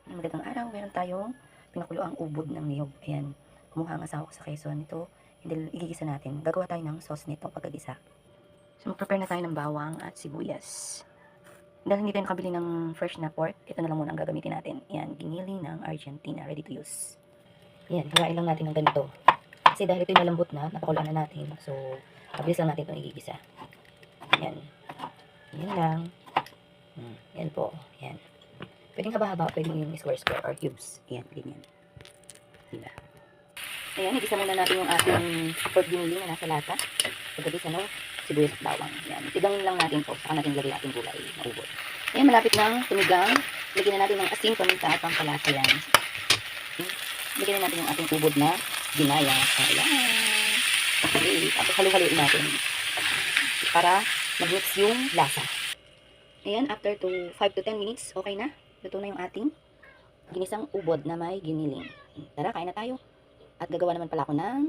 Magandang araw, meron tayong pinakuloang ubod ng niyog. Ayan, kumuha ang asawa ko sa Quezon. Ito, hindi igigisa natin. Gagawa tayo ng sauce nito pagkagisa. So, mag-prepare na tayo ng bawang at sibuyas. Dahil hindi tayo nakabili ng fresh na pork, ito na lang muna ang gagamitin natin. Ayan, giniling ng Argentina, ready to use. Ayan, hiwain lang natin ng ganito. Kasi dahil ito'y malambot na, napakulaan na natin. So, mabilis lang natin itong igigisa. Ayan. Ayan lang. Ayan po. Ayan. Pwedeng haba-haba, pwedeng square-square or cubes. Ayan, ganyan. Diba? Ayan, igisa muna natin yung ating pork giniling na nasa lata. Pagkabis, sibuyas at bawang. Ayan, tigangin lang natin po. Saka natin lagay ating gulay na ubod. Ayan, malapit ng tumigang. Lagyan na natin ng asin, paminta at pampalasa yan. Lagyan na natin yung ating ubod na ginaya. Ayan. Okay, tapos halu-haluin natin. Para mag-mix yung lasa. Ayan, after 5 to 10 minutes, okay na. Luto na yung ating ginisang ubod na may giniling. Tara, kain na tayo. At gagawa naman pala ako ng